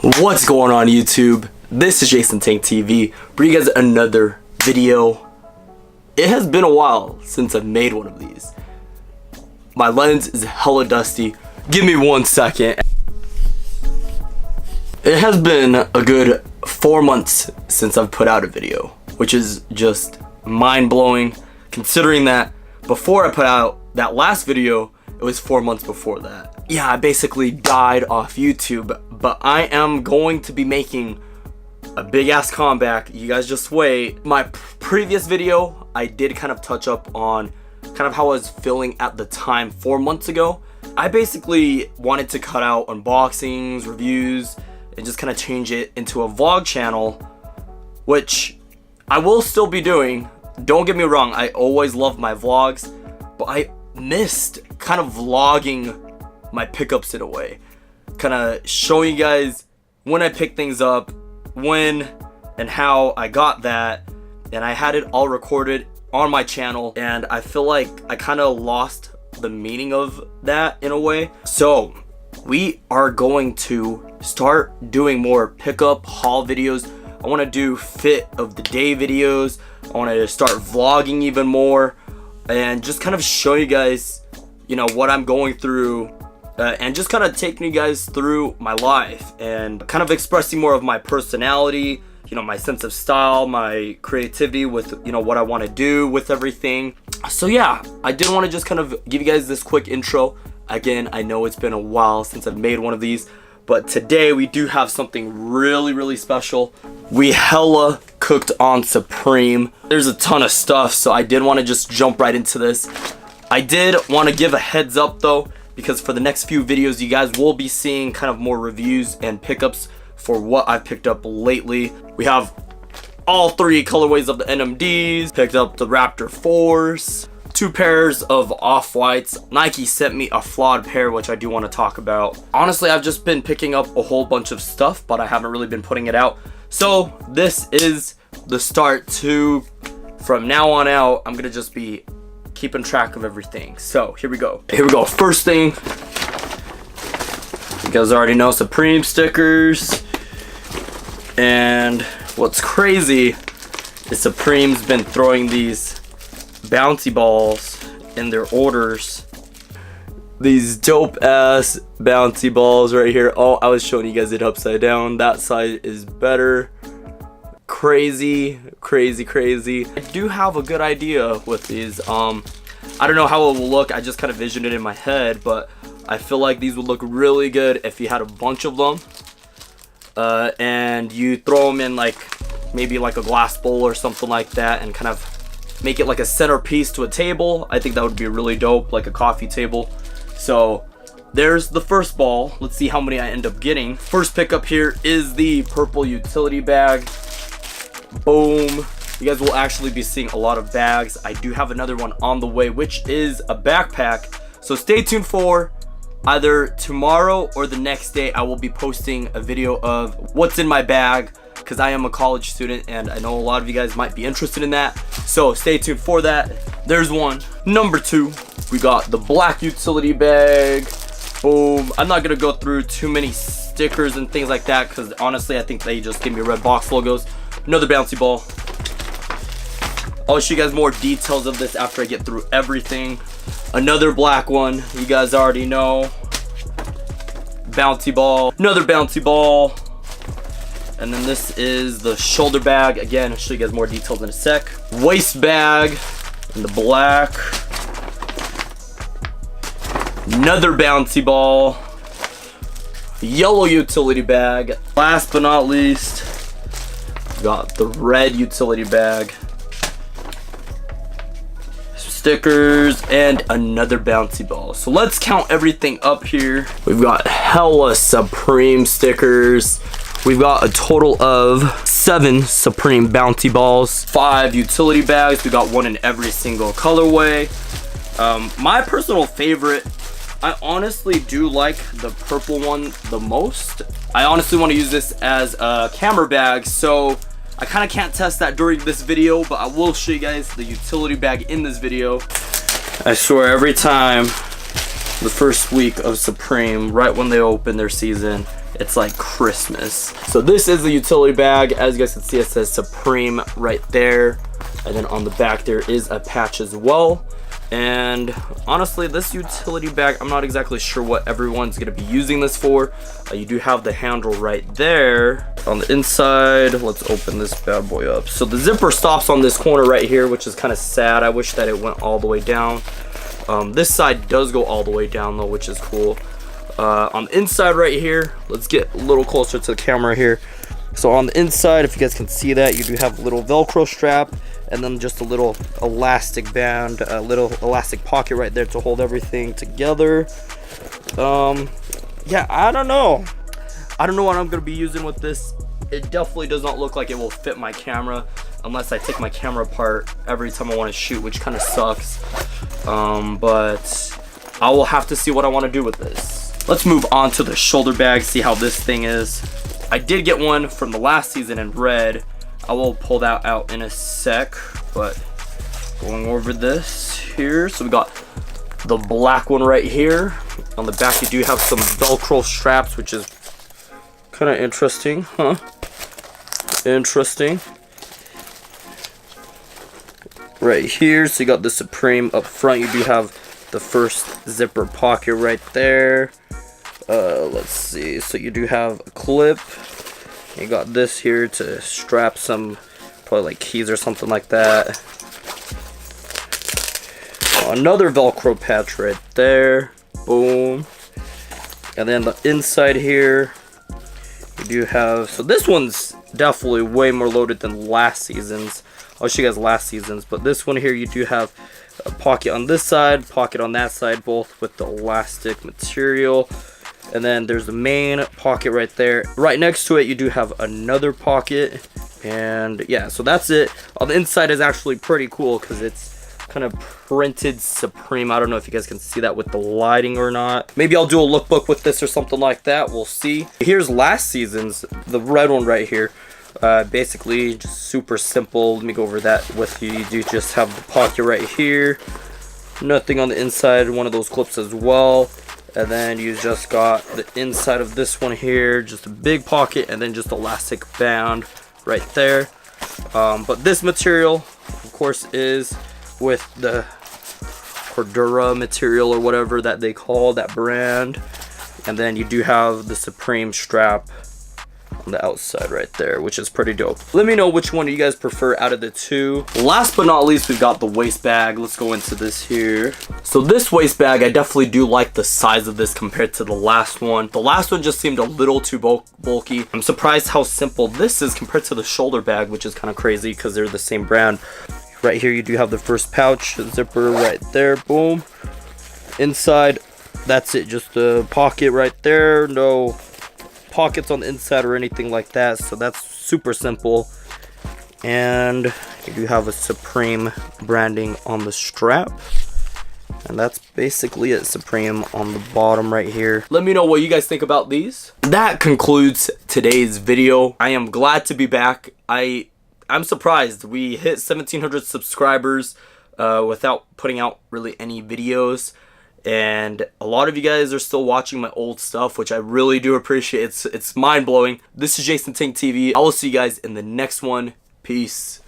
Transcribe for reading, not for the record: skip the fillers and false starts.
What's going on YouTube? This is Jason Tang TV, bringing you guys another video. It has been a while since I've made one of these. My lens is hella dusty. Give me 1 second. It has been a good 4 months since I've put out a video, which is just mind-blowing considering that before I put out that last video, it was 4 months before that. Yeah, I basically died off YouTube, but I am going to be making a big ass comeback. You guys just wait. My previous video, I did kind of touch up on kind of how I was feeling at the time 4 months ago. I basically wanted to cut out unboxings, reviews, and just kind of change it into a vlog channel, which I will still be doing. Don't get me wrong, I always love my vlogs, but I missed kind of vlogging my pickups in a way, kind of showing you guys when I pick things up, when and how I got that, and I had it all recorded on my channel, and I feel like I kind of lost the meaning of that in a way. So we are going to start doing more pickup haul videos. I want to do fit of the day videos. I want to start vlogging even more and just kind of show you guys, you know, what I'm going through, and just kind of taking you guys through my life and kind of expressing more of my personality, you know, my sense of style, my creativity with, you know, what I want to do with everything. So yeah, I did want to just kind of give you guys this quick intro. Again, I know it's been a while since I've made one of these, but today we do have something really special. We hella cooked on Supreme. There's a ton of stuff, so I did want to just jump right into this. I did want to give a heads up though, because for the next few videos you guys will be seeing kind of more reviews and pickups for what I've picked up lately. We have all 3 colorways of the NMDs, picked up the Raptor 4s, 2 pairs of off-whites. Nike sent me a flawed pair, which I do want to talk about. Honestly, I've just been picking up a whole bunch of stuff, but I haven't really been putting it out. So this is the start to, from now on out, I'm gonna just be keeping track of everything. So here we go. First thing, you guys already know, Supreme stickers. And what's crazy is Supreme's been throwing these bouncy balls in their orders. These dope ass bouncy balls right here. Oh, I was showing you guys it upside down. That side is better. Crazy. I do have a good idea with these. I don't know how it will look. I just kind of visioned it in my head, but I feel like these would look really good if you had a bunch of them, and you throw them in like maybe like a glass bowl or something like that, and kind of make it like a centerpiece to a table. I think that would be really dope, like a coffee table. So there's the first ball. Let's see how many I end up getting. First pickup here is the purple utility bag. Boom. You guys will actually be seeing a lot of bags. I do have another one on the way, which is a backpack. So stay tuned for either tomorrow or the next day. I will be posting a video of what's in my bag, because I am a college student and I know a lot of you guys might be interested in that. So stay tuned for that. There's one. Number 2, we got the black utility bag. Boom. I'm not gonna go through too many stickers and things like that, because honestly I think they just give me red box logos. Another bouncy ball. I'll show you guys more details of this after I get through everything. Another black one, you guys already know. Bouncy ball. Another bouncy ball. And then this is the shoulder bag. Again, I'll show you guys more details in a sec. Waist bag in the black. Another bouncy ball. Yellow utility bag. Last but not least, got the red utility bag. Stickers and another bouncy ball. So let's count everything up here. We've got hella Supreme stickers. We've got a total of 7 Supreme bouncy balls, 5 utility bags. We got 1 in every single colorway. My personal favorite, I honestly do like the purple one the most. I honestly want to use this as a camera bag, so I kind of can't test that during this video, but I will show you guys the utility bag in this video. I swear, every time the first week of Supreme, right when they open their season, it's like Christmas. So this is the utility bag. As you guys can see, it says Supreme right there, and then on the back there is a patch as well. And honestly, this utility bag, I'm not exactly sure what everyone's gonna be using this for. You do have the handle right there. On the inside, let's open this bad boy up. So the zipper stops on this corner right here, which is kind of sad. I wish that it went all the way down. This side does go all the way down though, which is cool. On the inside right here, let's get a little closer to the camera here. So on the inside, if you guys can see that, you do have a little Velcro strap, and then just a little elastic band, a little elastic pocket right there to hold everything together. Yeah, I don't know what I'm gonna be using with this. It definitely does not look like it will fit my camera unless I take my camera apart every time I want to shoot, which kind of sucks. But I will have to see what I want to do with this. Let's move on to the shoulder bag, see how this thing is. I did get one from the last season in red. I will pull that out in a sec, but going over this here. So we got the black one right here. On the back you do have some Velcro straps, which is kind of interesting, huh? Interesting. Right here, so you got the Supreme up front. You do have the first zipper pocket right there. Let's see, so you do have a clip. You got this here to strap some, probably like keys or something like that. Another Velcro patch right there. Boom. And then the inside here, you do have, so this one's definitely way more loaded than last season's. I'll show you guys last season's, but this one here, you do have a pocket on this side, pocket on that side, both with the elastic material. And then there's the main pocket right there. Right next to it, you do have another pocket. And yeah, so that's it. On the inside is actually pretty cool because it's kind of printed Supreme. I don't know if you guys can see that with the lighting or not. Maybe I'll do a lookbook with this or something like that. We'll see. Here's last season's, the red one right here. Basically, just super simple. Let me go over that with you. You just have the pocket right here. Nothing on the inside. One of those clips as well. And then you just got the inside of this one here, just a big pocket, and then just elastic band right there. But this material, of course, is with the Cordura material or whatever that they call that brand. And then you do have the Supreme strap on the outside right there, which is pretty dope. Let me know which one you guys prefer out of the two. Last but not least, we've got the waist bag. Let's go into this here. So this waist bag, I definitely do like the size of this compared to the last one. The last one just seemed a little too bulky. I'm surprised how simple this is compared to the shoulder bag, which is kind of crazy because they're the same brand. Right here, you do have the first pouch, zipper right there, boom. Inside, that's it, just the pocket right there. No pockets on the inside or anything like that, so that's super simple. And you do have a Supreme branding on the strap, and that's basically it. Supreme on the bottom right here. Let me know what you guys think about these. That concludes today's video. I am glad to be back. I'm surprised we hit 1,700 subscribers without putting out really any videos. And a lot of you guys are still watching my old stuff, which I really do appreciate. It's mind-blowing. This is Jason Tang TV. I will see you guys in the next one. Peace.